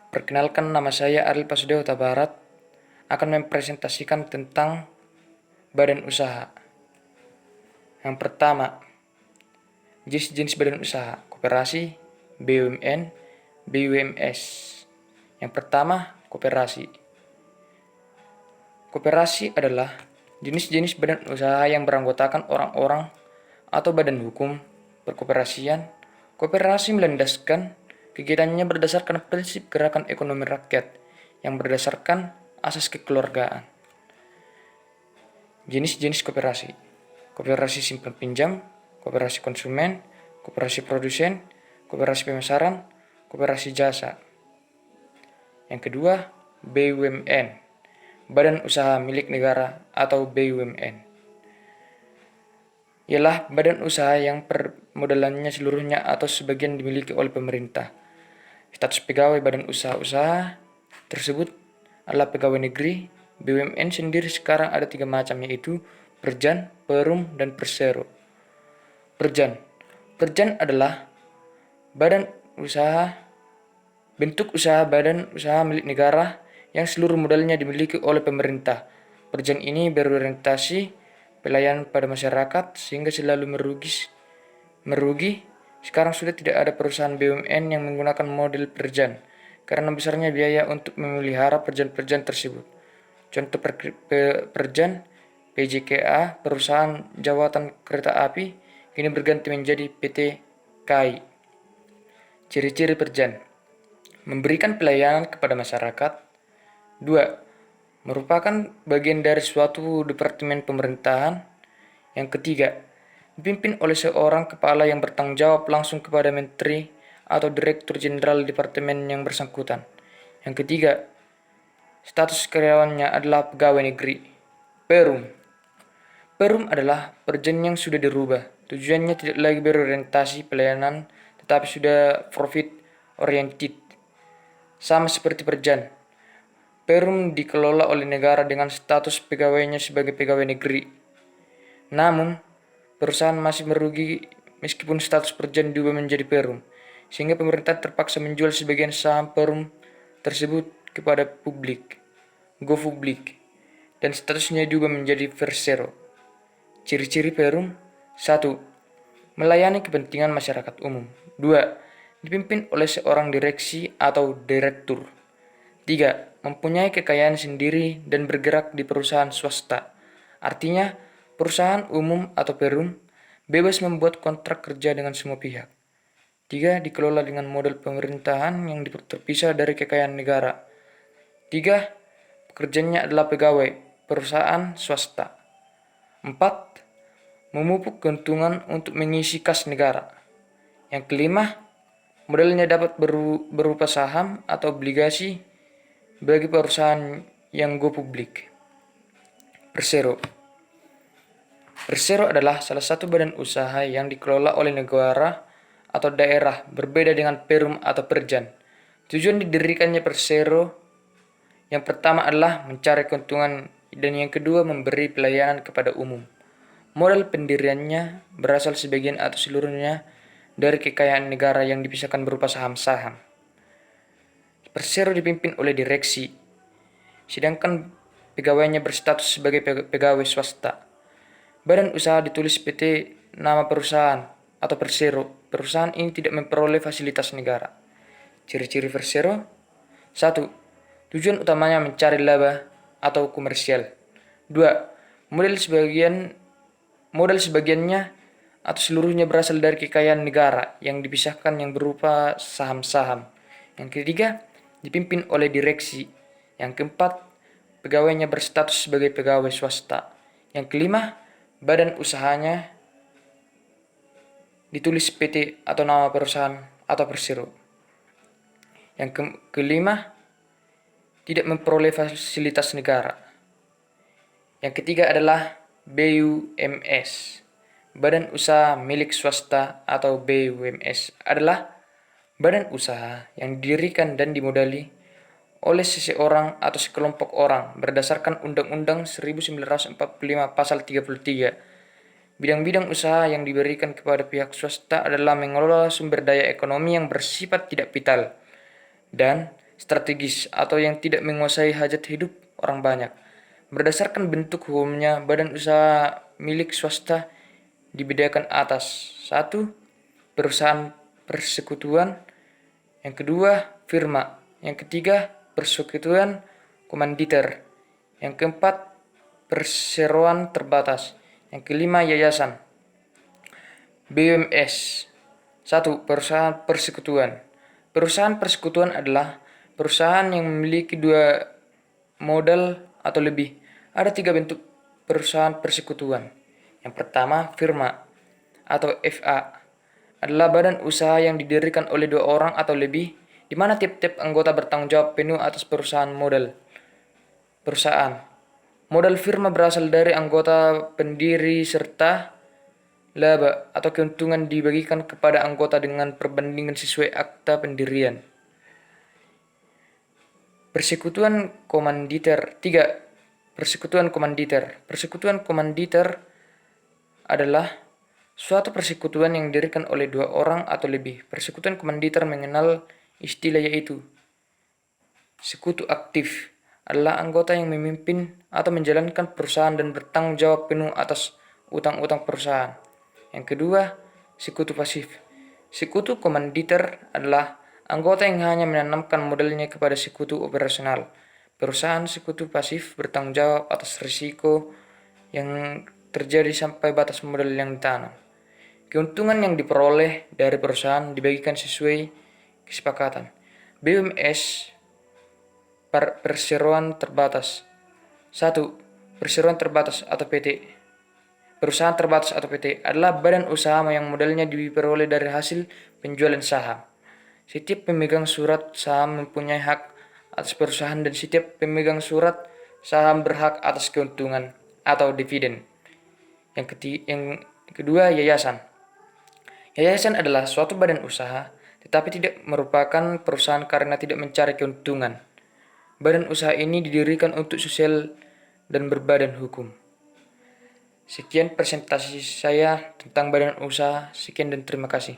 Perkenalkan, nama saya Ariel Pasudeo Huta Barat, akan mempresentasikan tentang badan usaha. Yang pertama, jenis-jenis badan usaha, koperasi, BUMN, BUMS. Yang pertama, koperasi. Koperasi adalah jenis-jenis badan usaha yang beranggotakan orang-orang atau badan hukum perkoperasian. Koperasi melandaskan kegiatannya berdasarkan prinsip gerakan ekonomi rakyat yang berdasarkan asas kekeluargaan. Jenis-jenis koperasi: koperasi simpan pinjam, koperasi konsumen, koperasi produsen, koperasi pemasaran, koperasi jasa. Yang kedua, BUMN, Badan Usaha Milik Negara atau BUMN. Ialah badan usaha yang permodalannya seluruhnya atau sebagian dimiliki oleh pemerintah. Status pegawai badan usaha tersebut adalah pegawai negeri. BUMN sendiri sekarang ada 3 macam, yaitu Perjan, Perum, dan Persero. Perjan adalah badan usaha, bentuk usaha badan usaha milik negara yang seluruh modalnya dimiliki oleh pemerintah. Perjan ini berorientasi pelayanan pada masyarakat sehingga selalu merugi. Sekarang sudah tidak ada perusahaan BUMN yang menggunakan model perjan karena besarnya biaya untuk memelihara perjan-perjan tersebut. Contoh perjan PJKA, perusahaan jawatan kereta api, kini berganti menjadi PT KAI. Ciri-ciri perjan: memberikan pelayanan kepada masyarakat. 2. Merupakan bagian dari suatu departemen pemerintahan. Yang ketiga, dipimpin oleh seorang kepala yang bertanggung jawab langsung kepada menteri atau direktur jenderal departemen yang bersangkutan. Yang ketiga, status karyawannya adalah pegawai negeri. Perum adalah perjan yang sudah dirubah. Tujuannya tidak lagi berorientasi pelayanan, tetapi sudah profit oriented. Sama seperti perjan, Perum dikelola oleh negara dengan status pegawainya sebagai pegawai negeri. Namun, perusahaan masih merugi meskipun status perjan diubah menjadi Perum, sehingga pemerintah terpaksa menjual sebagian saham Perum tersebut kepada publik, GoPublic, dan statusnya diubah menjadi Persero. Ciri-ciri Perum: 1. Melayani kepentingan masyarakat umum. 2. Dipimpin oleh seorang direksi atau direktur. 3. Mempunyai kekayaan sendiri dan bergerak di perusahaan swasta. Artinya, perusahaan umum atau Perum bebas membuat kontrak kerja dengan semua pihak. 3. Dikelola dengan model pemerintahan yang terpisah dari kekayaan negara. 3. Pekerjanya adalah pegawai perusahaan swasta. 4. Memupuk keuntungan untuk mengisi kas negara. Yang kelima, modalnya dapat berupa saham atau obligasi bagi perusahaan yang go publik. Persero adalah salah satu badan usaha yang dikelola oleh negara atau daerah, berbeda dengan Perum atau Perjan. Tujuan didirikannya Persero yang pertama adalah mencari keuntungan dan yang kedua memberi pelayanan kepada umum. Modal pendiriannya berasal sebagian atau seluruhnya dari kekayaan negara yang dipisahkan berupa saham-saham. Persero dipimpin oleh direksi, sedangkan pegawainya berstatus sebagai pegawai swasta. Badan usaha ditulis PT nama perusahaan atau Persero. Perusahaan ini tidak memperoleh fasilitas negara. Ciri-ciri Persero: 1. Tujuan utamanya mencari laba atau komersial. 2. Modal sebagiannya atau seluruhnya berasal dari kekayaan negara yang dipisahkan yang berupa saham-saham. Yang ketiga, dipimpin oleh direksi. Yang keempat, pegawainya berstatus sebagai pegawai swasta. Yang kelima, badan usahanya ditulis PT atau nama perusahaan atau Persero. Yang kelima, tidak memperoleh fasilitas negara. Yang ketiga adalah BUMS, Badan Usaha Milik Swasta atau BUMS adalah badan usaha yang didirikan dan dimodali oleh seseorang atau sekelompok orang berdasarkan Undang-Undang 1945 Pasal 33. Bidang-bidang usaha yang diberikan kepada pihak swasta adalah mengelola sumber daya ekonomi yang bersifat tidak vital dan strategis atau yang tidak menguasai hajat hidup orang banyak. Berdasarkan bentuk hukumnya, badan usaha milik swasta dibedakan atas. 1. Perusahaan persekutuan. Yang kedua, firma. Yang ketiga, persekutuan komanditer. Yang keempat, perseroan terbatas. Yang kelima, yayasan. BUMS. 1. Perusahaan persekutuan. Perusahaan persekutuan adalah perusahaan yang memiliki dua modal atau lebih. Ada 3 bentuk perusahaan persekutuan. Yang pertama, firma atau FA adalah badan usaha yang didirikan oleh 2 orang atau lebih, di mana tiap-tiap anggota bertanggung jawab penuh atas perusahaan. Modal firma berasal dari anggota pendiri serta laba atau keuntungan dibagikan kepada anggota dengan perbandingan sesuai akta pendirian. Persekutuan komanditer. 3. Persekutuan komanditer. Persekutuan komanditer adalah suatu persekutuan yang didirikan oleh 2 orang atau lebih. Persekutuan komanditer mengenal istilah yaitu sekutu aktif adalah anggota yang memimpin atau menjalankan perusahaan dan bertanggung jawab penuh atas utang-utang perusahaan. Yang kedua, sekutu pasif. Sekutu komanditer adalah anggota yang hanya menanamkan modalnya kepada sekutu operasional. Perusahaan sekutu pasif bertanggung jawab atas risiko yang terjadi sampai batas modal yang ditanam. Keuntungan yang diperoleh dari perusahaan dibagikan sesuai kesepakatan. BUMS perseroan terbatas. 1. Perseroan terbatas atau PT. Perusahaan terbatas atau PT adalah badan usaha yang modalnya diperoleh dari hasil penjualan saham. Setiap pemegang surat saham mempunyai hak atas perusahaan dan setiap pemegang surat saham berhak atas keuntungan atau dividen. Yang kedua, yayasan. Yayasan adalah suatu badan usaha, tetapi tidak merupakan perusahaan karena tidak mencari keuntungan. Badan usaha ini didirikan untuk sosial dan berbadan hukum. Sekian presentasi saya tentang badan usaha. Sekian dan terima kasih.